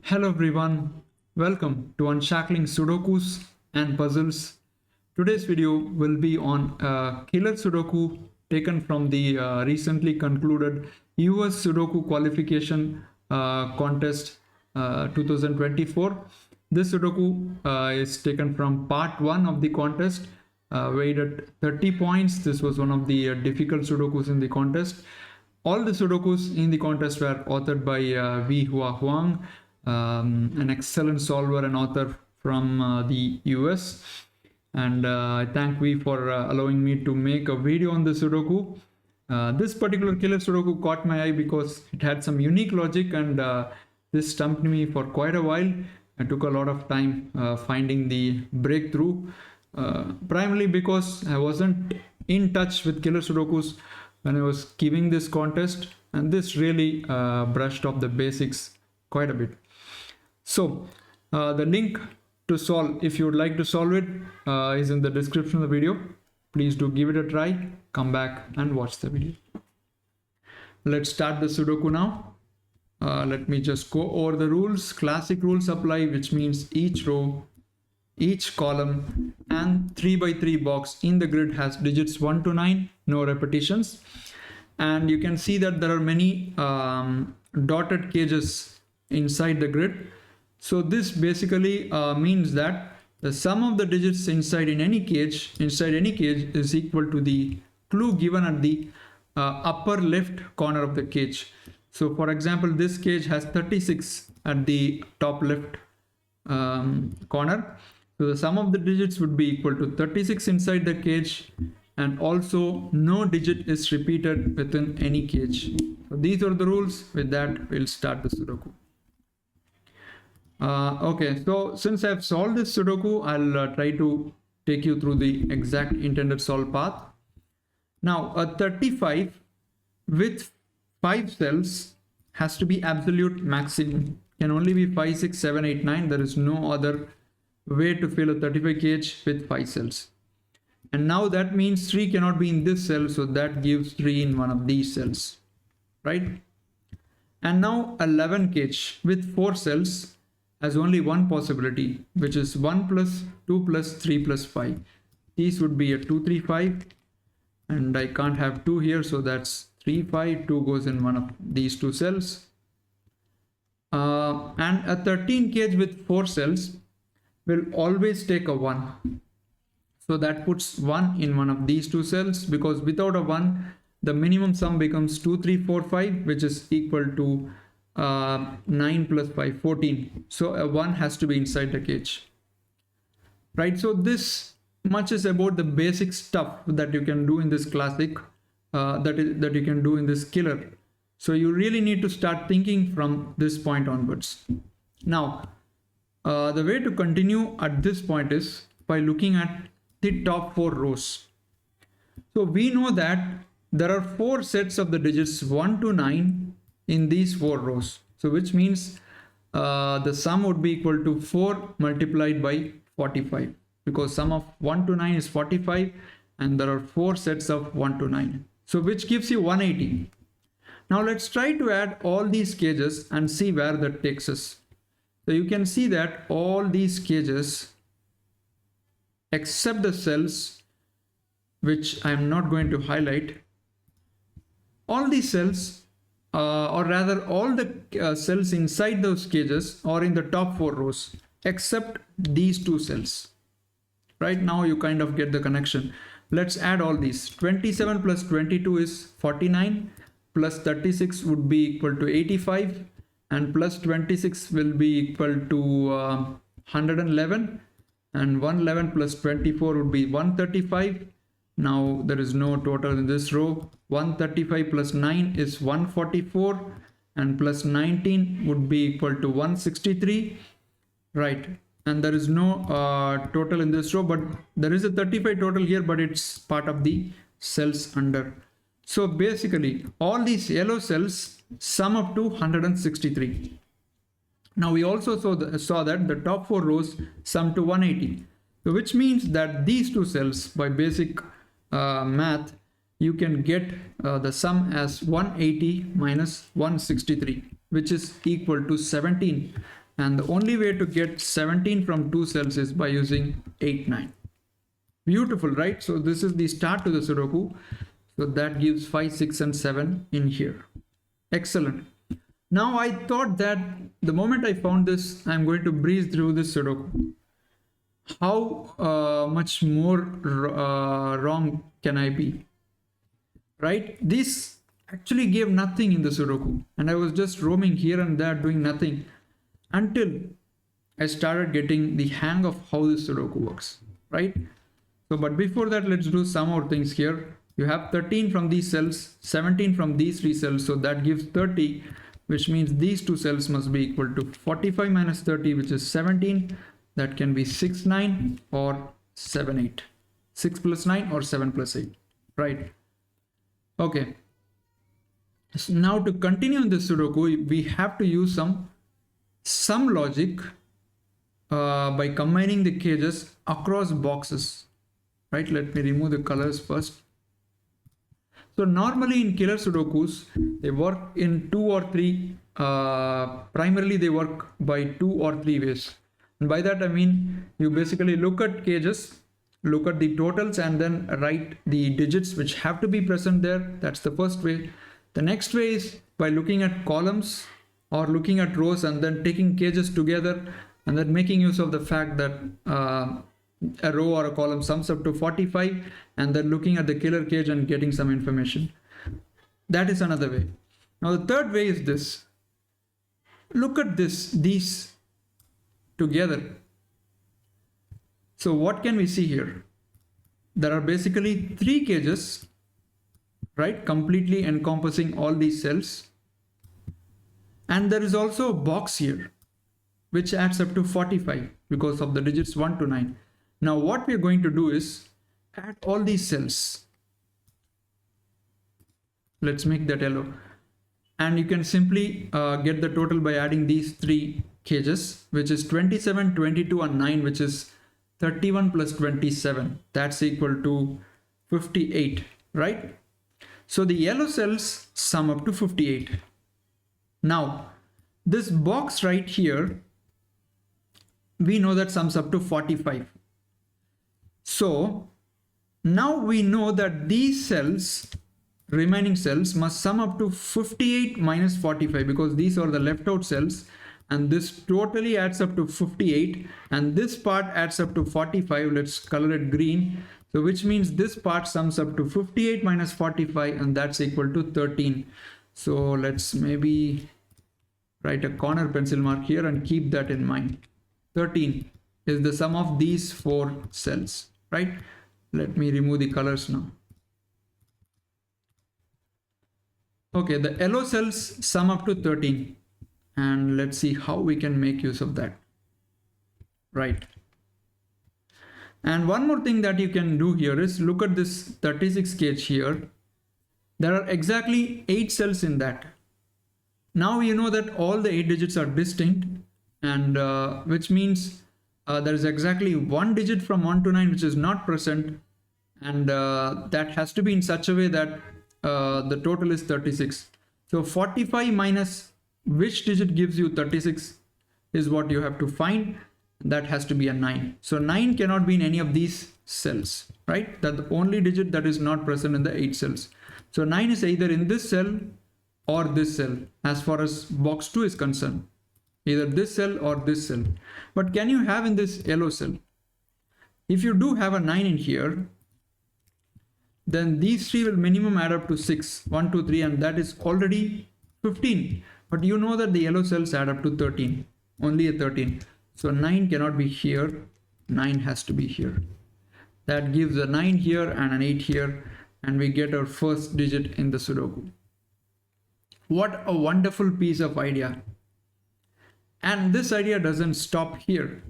Hello everyone, welcome to Unshackling Sudokus and Puzzles. Today's video will be on killer Sudoku taken from the recently concluded US Sudoku Qualification contest 2024. This Sudoku is taken from part 1 of the contest, weighed at 30 points. This was one of the difficult Sudokus in the contest. All the Sudokus in the contest were authored by Wei-Hwa Huang, an excellent solver and author from the US. And I thank Wei for allowing me to make a video on the Sudoku. This particular killer Sudoku caught my eye because it had some unique logic, and this stumped me for quite a while. I took a lot of time finding the breakthrough, primarily because I wasn't in touch with killer Sudokus when I was giving this contest, and this really brushed off the basics quite a bit. So the link to solve, if you would like to solve it, is in the description of the video. Please do give it a try, come back and watch the video. Let's start the Sudoku now. Let me just go over the rules. Classic rules apply, which means each row, each column and 3x3 box in the grid has digits 1 to 9, no repetitions. And you can see that there are many dotted cages inside the grid. So this basically means that the sum of the digits inside any cage is equal to the clue given at the upper left corner of the cage. So for example, this cage has 36 at the top left corner. So the sum of the digits would be equal to 36 inside the cage, and also no digit is repeated within any cage. So these are the rules. With that, we'll start the Sudoku. Okay, so since I've solved this Sudoku, I'll try to take you through the exact intended solve path. Now, a 35 with 5 cells has to be absolute maximum. Can only be 5, 6, 7, 8, 9. There is no other way to fill a 35 cage with 5 cells. And now that means 3 cannot be in this cell, so that gives 3 in one of these cells, right? And now 11 cage with 4 cells has only one possibility, which is 1 plus 2 plus 3 plus 5. These would be a 2, 3, 5, and I can't have 2 here, so that's 3, 5, 2 goes in one of these 2 cells. And a 13 cage with 4 cells will always take a 1. So that puts 1 in one of these 2 cells, because without a 1, the minimum sum becomes 2, 3, 4, 5, which is equal to 9 plus 5, 14. So a 1 has to be inside the cage, right? So this much is about the basic stuff that you can do in this classic, that you can do in this killer. So you really need to start thinking from this point onwards. Now, the way to continue at this point is by looking at the top 4 rows. So we know that there are 4 sets of the digits 1 to 9 in these 4 rows. So which means the sum would be equal to 4 multiplied by 45, because sum of 1 to 9 is 45, and there are 4 sets of 1 to 9. So which gives you 180. Now let's try to add all these cages and see where that takes us. So you can see that all these cages, except the cells, which I'm not going to highlight, all these cells, or rather all the cells inside those cages are in the top 4 rows, except these 2 cells. Right now you kind of get the connection. Let's add all these. 27 plus 22 is 49, plus 36 would be equal to 85, and plus 26 will be equal to 111, and 111 plus 24 would be 135. Now there is no total in this row. 135 plus 9 is 144, and plus 19 would be equal to 163, right? And there is no total in this row, but there is a 35 total here, but it's part of the cells under. So basically all these yellow cells sum up to 163. Now we also saw that the top 4 rows sum to 180, so which means that these 2 cells, by basic math, you can get the sum as 180 minus 163. which is equal to 17. And the only way to get 17 from 2 cells is by using 8, 9. Beautiful, right? So this is the start to the Sudoku. So that gives 5, 6, and 7 in here. Excellent. Now I thought that the moment I found this, I'm going to breeze through this Sudoku. How much more wrong can I be? Right? This actually gave nothing in the Sudoku. And I was just roaming here and there doing nothing until I started getting the hang of how this Sudoku works. Right? So, but before that, let's do some more things here. You have 13 from these cells, 17 from these 3 cells. So that gives 30, which means these 2 cells must be equal to 45 minus 30, which is 17. That can be 6, 9 or 7, 8. 6 plus 9 or 7 plus 8. Right. Okay. So now to continue in this Sudoku, we have to use some logic by combining the cages across boxes. Right, let me remove the colors first. So normally in killer Sudokus, they work in 2 or 3, primarily they work by 2 or 3 ways. And by that I mean, you basically look at cages, look at the totals and then write the digits which have to be present there. That's the first way. The next way is by looking at columns or looking at rows and then taking cages together and then making use of the fact that a row or a column sums up to 45 and then looking at the killer cage and getting some information. That is another way. Now the third way is this. Look at these together. So what can we see here? There are basically 3 cages, right, completely encompassing all these cells. And there is also a box here which adds up to 45 because of the digits 1 to 9. Now what we are going to do is add all these cells. Let's make that yellow. And you can simply get the total by adding these 3 cages, which is 27, 22 and 9, which is 31 plus 27. That's equal to 58, right? So the yellow cells sum up to 58. Now this box right here, we know that sums up to 45. So now we know that these cells, remaining cells, must sum up to 58 minus 45 because these are the left out cells, and this totally adds up to 58 and this part adds up to 45. Let's color it green. So which means this part sums up to 58 minus 45 and that's equal to 13. So let's maybe write a corner pencil mark here and keep that in mind. 13 is the sum of these 4 cells, right? Let me remove the colors now. Okay, the yellow cells sum up to 13 and let's see how we can make use of that, right? And one more thing that you can do here is look at this 36 cage here. There are exactly 8 cells in that. Now you know that all the 8 digits are distinct, and which means there is exactly 1 digit from 1 to 9 which is not present, and that has to be in such a way that the total is 36. So 45 minus which digit gives you 36 is what you have to find. That has to be a 9. So 9 cannot be in any of these cells, right? That's the only digit that is not present in the 8 cells. So 9 is either in this cell or this cell as far as box 2 is concerned. Either this cell or this cell. But can you have in this yellow cell? If you do have a 9 in here, then these 3 will minimum add up to 6. 1, 2, 3, and that is already 15. But you know that the yellow cells add up to 13. Only a 13. So 9 cannot be here, 9 has to be here. That gives a 9 here and an 8 here, and we get our first digit in the Sudoku. What a wonderful piece of idea. And this idea doesn't stop here.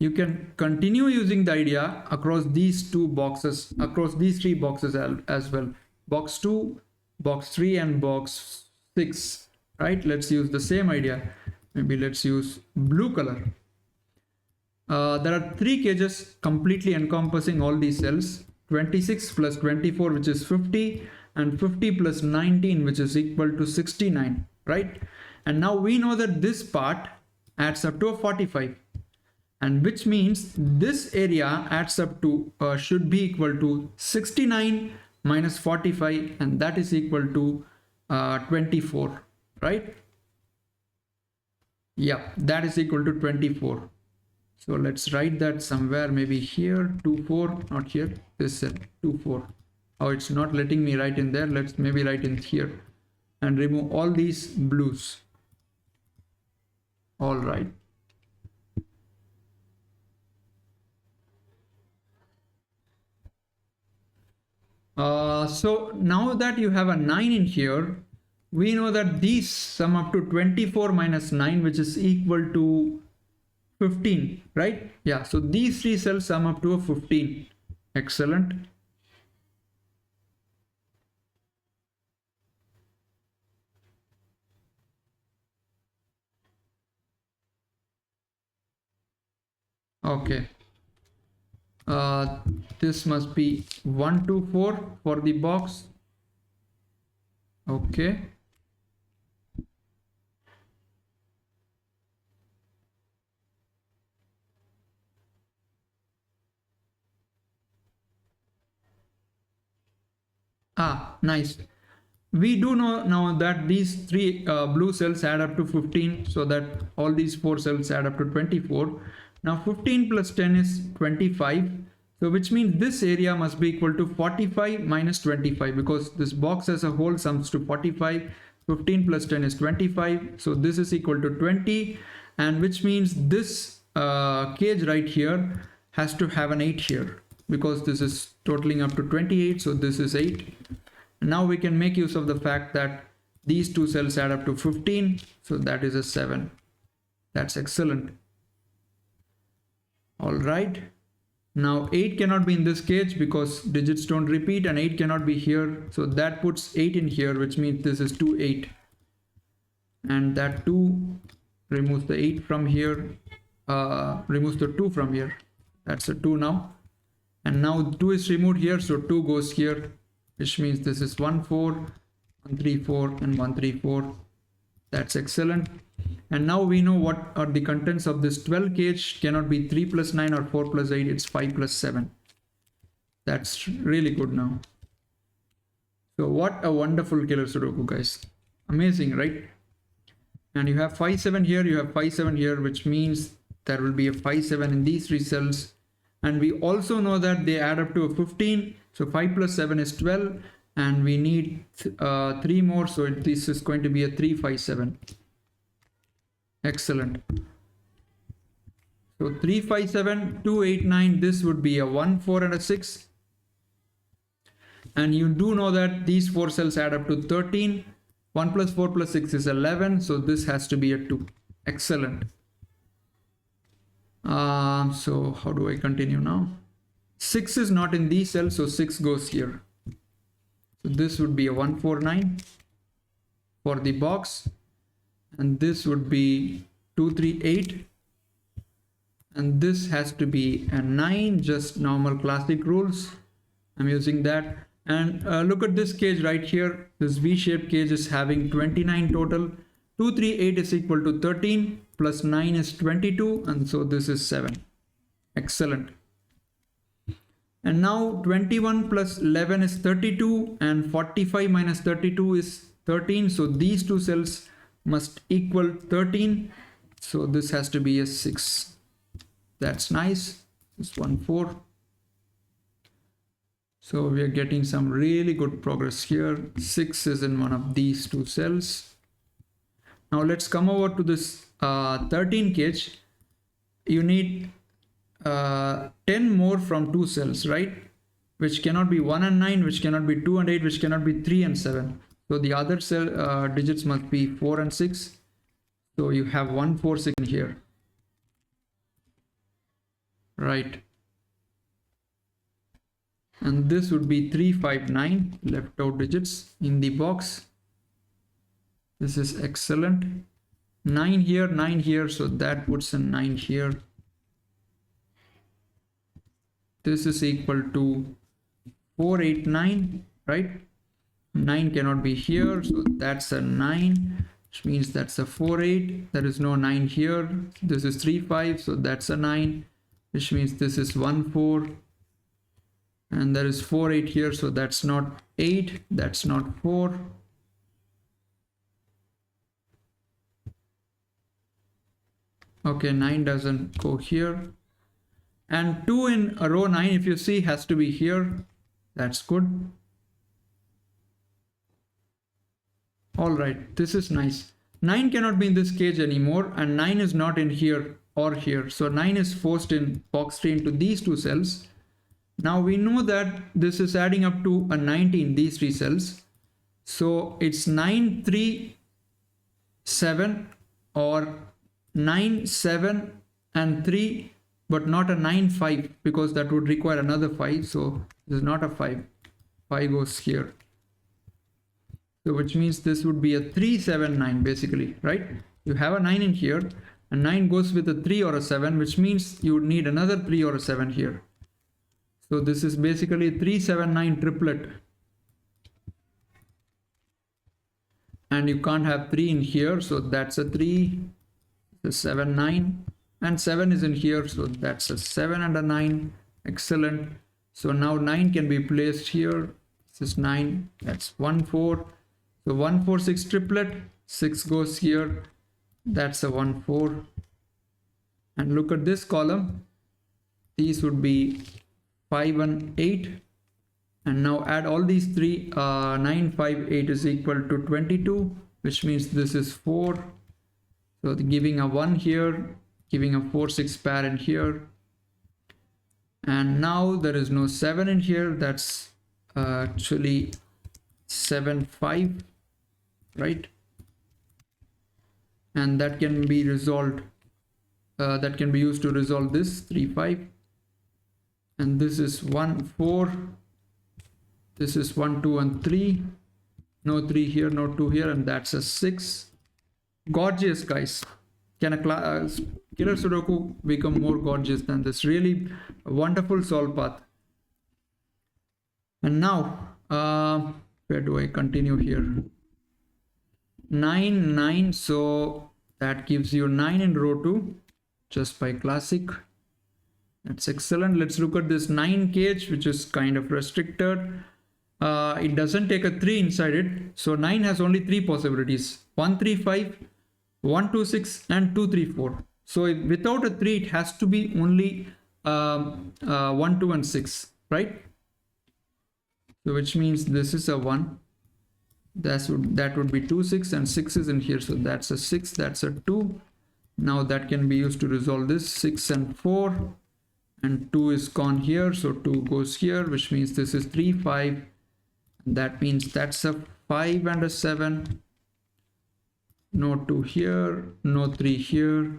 You can continue using the idea across these 2 boxes, across these 3 boxes as well. Box 2, box 3 and box 6, right? Let's use the same idea. Maybe let's use blue color. There are 3 cages completely encompassing all these cells. 26 plus 24, which is 50, and 50 plus 19, which is equal to 69, right? And now we know that this part adds up to a 45, and which means this area adds up to should be equal to 69 minus 45, and that is equal to 24, right? Yeah, that is equal to 24. So let's write that somewhere, maybe here, 24, not here, this cell, 24. Oh, it's not letting me write in there. Let's maybe write in here and remove all these blues. All right. So now that you have a 9 in here, we know that these sum up to 24 minus 9, which is equal to 15, right? Yeah, so these three cells sum up to a 15. Excellent. Okay. This must be 1 2 4 for the box. Okay. Nice. We do know now that these three blue cells add up to 15, so that all these four cells add up to 24. Now 15 plus 10 is 25, so which means this area must be equal to 45 minus 25, because this box as a whole sums to 45. 15 plus 10 is 25, so this is equal to 20, and which means this cage right here has to have an 8 here, because this is totaling up to 28, so this is 8. Now we can make use of the fact that these two cells add up to 15, so that is a 7. That's excellent. All right. Now 8 cannot be in this cage because digits don't repeat, and 8 cannot be here, so that puts 8 in here, which means this is 2 8, and that 2 removes the 8 from here, removes the 2 from here. That's a 2 now, and now 2 is removed here, so 2 goes here, which means this is 1 4, 1 3 4, and 1 3 4. That's excellent. And now we know what are the contents of this 12 cage. Cannot be 3 plus 9 or 4 plus 8, it's 5 plus 7. That's really good now. So what a wonderful killer Sudoku, guys. Amazing, right? And you have 5 7 here, you have 5 7 here, which means there will be a 5 7 in these three cells. And we also know that they add up to a 15, so 5 plus 7 is 12, and we need 3 more, so this is going to be a 3 5 7. Excellent. So 3 5 7 2 8 9, this would be a 1 4 and a 6, and you do know that these four cells add up to 13. 1 plus 4 plus 6 is 11, so this has to be a 2. Excellent. So how do I continue now? 6 is not in these cells, so 6 goes here. So this would be a 1 4 9 for the box, and this would be 2 3 8, and this has to be a 9, just normal classic rules. I'm using that. And look at this cage right here. This V-shaped cage is having 29 total. 2 3 8 is equal to 13, plus 9 is 22, and so this is 7. Excellent. And now 21 plus 11 is 32, and 45 minus 32 is 13, so these two cells must equal 13, so this has to be a 6. That's nice. This 1 4. So we are getting some really good progress here. 6 is in one of these two cells. Now let's come over to this 13 cage. You need 10 more from two cells, right? Which cannot be 1 and 9, which cannot be 2 and 8, which cannot be 3 and 7. So the other cell digits must be 4 and 6. So you have 1 4 6 in here, right? And this would be 3 5 9 left out digits in the box. This is excellent. 9 here, so that puts a 9 here. This is equal to 4 8 9, right? 9 cannot be here, so that's a 9. which means that's a 4 8. There is no 9 here. This is 3 5, so that's a 9, which means this is 1 4, and there is 4 8 here, so that's not 8, that's not 4. Okay, 9 doesn't go here, and 2 in a row 9, if you see, has to be here. That's good. All right, this is nice. 9 cannot be in this cage anymore, and 9 is not in here or here. So 9 is forced in box 3 into these two cells. Now we know that this is adding up to a 90 in these three cells. So it's 9 3 7 or 9 7 and 3, but not a 9 5, because that would require another 5. So this is not a 5. 5 goes here. So which means this would be a 3 7 9 basically, right? You have a 9 in here, and 9 goes with a 3 or a 7, which means you would need another 3 or a 7 here. So this is basically 3 7 9 triplet, and you can't have 3 in here, so that's a 3, the 7 9, and 7 is in here, so that's a 7 and a 9. Excellent. So now 9 can be placed here. This is 9, that's 1 4. So 1 4 6 triplet, 6 goes here, that's a 1 4. And look at this column, these would be 5 and 8, and now add all these three. 9 5 8 is equal to 22, which means this is 4. So giving a 1 here, giving a 4 6 pair in here, and now there is no 7 in here. That's actually 7 5, right? And that can be resolved, that can be used to resolve this 3 5, and this is 1 4, this is 1 2 and 3, no 3 here, no 2 here, and that's a 6. Gorgeous, guys. Can a killer Sudoku become more gorgeous than this? Really a wonderful solve path. And now where do I continue here? 9 9, so that gives you 9 in row 2 just by classic. That's excellent. Let's look at this 9 cage, which is kind of restricted. It doesn't take a 3 inside it, so 9 has only 3 possibilities: 1 3 5, 1 2 6, and 2 3 4. So without a 3, it has to be only 1 2 and 6, right? So which means this is a 1, that would be 2 6, and 6 is in here, so that's a 6, that's a 2. Now that can be used to resolve this 6 and 4, and 2 is gone here, so 2 goes here, which means this is 3 5, and that means that's a 5 and a 7. No 2 here, no 3 here.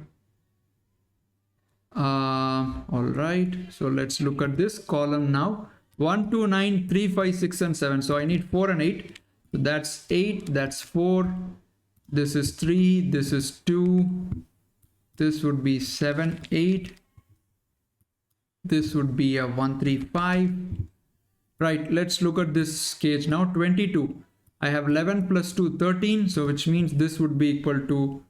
All right, so let's look at this column now. 1 2 9 3 5 6 and 7, so I need 4 and 8. So that's 8, that's 4, this is 3, this is 2, this would be 7 8, this would be a 1 3 5. Right, let's look at this cage now. 22, I have 11 plus 2 13, so which means this would be equal to,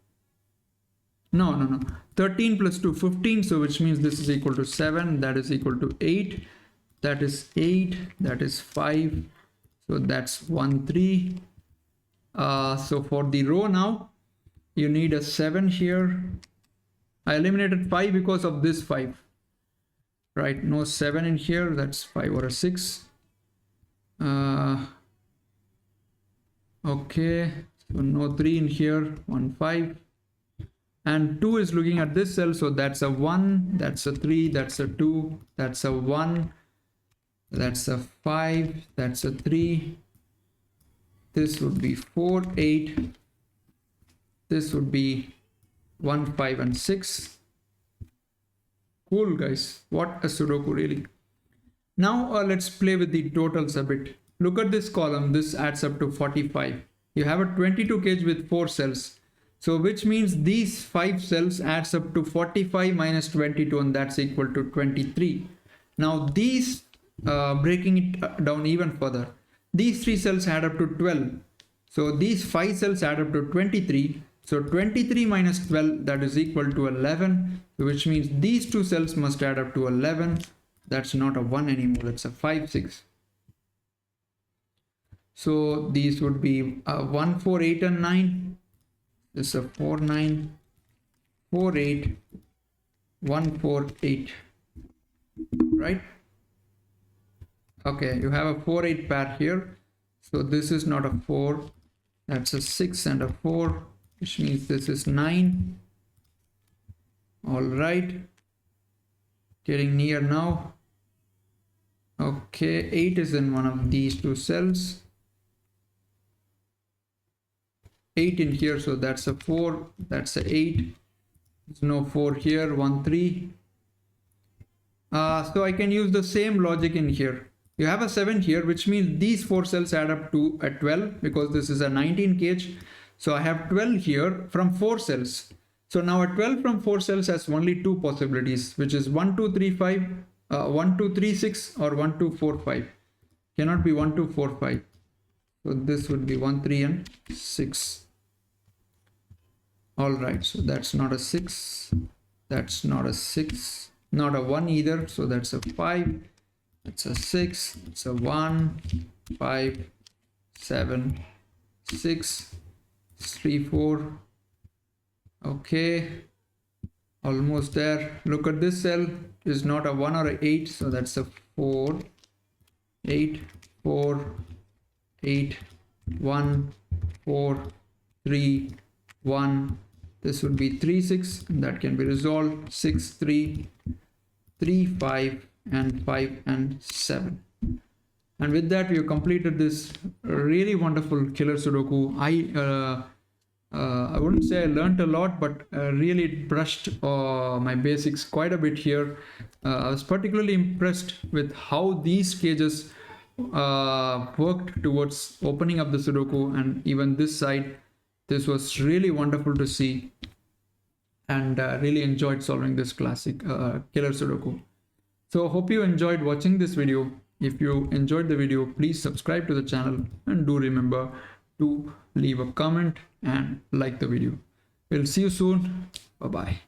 no 13 plus 2 15, so which means this is equal to 7, that is equal to 8, that is 8, that is 5, so that's 1 3. So for the row now, you need a 7 here. I eliminated 5 because of this 5, right? No 7 in here, that's 5 or a 6. Okay, so no 3 in here, 1 5, and 2 is looking at this cell, so that's a 1, that's a 3, that's a 2, that's a 1, that's a 5, that's a 3, this would be 4 8, this would be 1 5 and 6. Cool, guys, what a Sudoku, really. Now let's play with the totals a bit. Look at this column, this adds up to 45. You have a 22 cage with 4 cells, so which means these 5 cells adds up to 45 minus 22, and that's equal to 23. Now these breaking it down even further, these 3 cells add up to 12, So these 5 cells add up to 23. So 23 minus 12, that is equal to 11, which means these 2 cells must add up to 11. That's not a 1 anymore, that's a 5, 6. So these would be 1, 4, 8 and 9. This is a 4, 9, 4, 8, 1, 4, 8, right? Okay, you have a 4, 8 pair here. So this is not a 4, that's a 6 and a 4, which means this is 9. All right, getting near now. Okay, 8 is in one of these 2 cells. 8 in here, so that's a 4, that's a 8. There's no 4 here, 1, 3. So I can use the same logic in here. You have a 7 here, which means these 4 cells add up to a 12 because this is a 19 cage. So I have 12 here from 4 cells. So now a 12 from 4 cells has only 2 possibilities, which is 1, 2, 3, 5, 1, 2, 3, 6 or 1, 2, 4, 5. Cannot be 1, 2, 4, 5. So this would be 1, 3 and 6. All right, so that's not a 6. That's not a 6. Not a 1 either. So that's a 5. It's a 6, it's a 1, 5, 7, 6, 3, 4. Okay, almost there. Look at this cell, is not a 1 or a 8, so that's a 4, 8, 4, 8, 1, 4, 3, 1. This would be 3, 6, and that can be resolved. 6, 3, 3, 5. And 5 and 7. And with that, we have completed this really wonderful killer Sudoku. I wouldn't say I learned a lot, but really brushed my basics quite a bit here. I was particularly impressed with how these cages worked towards opening up the Sudoku, and even this side. This was really wonderful to see, and really enjoyed solving this classic killer Sudoku. So hope you enjoyed watching this video. If you enjoyed the video, please subscribe to the channel and do remember to leave a comment and like the video. We'll see you soon. Bye-bye.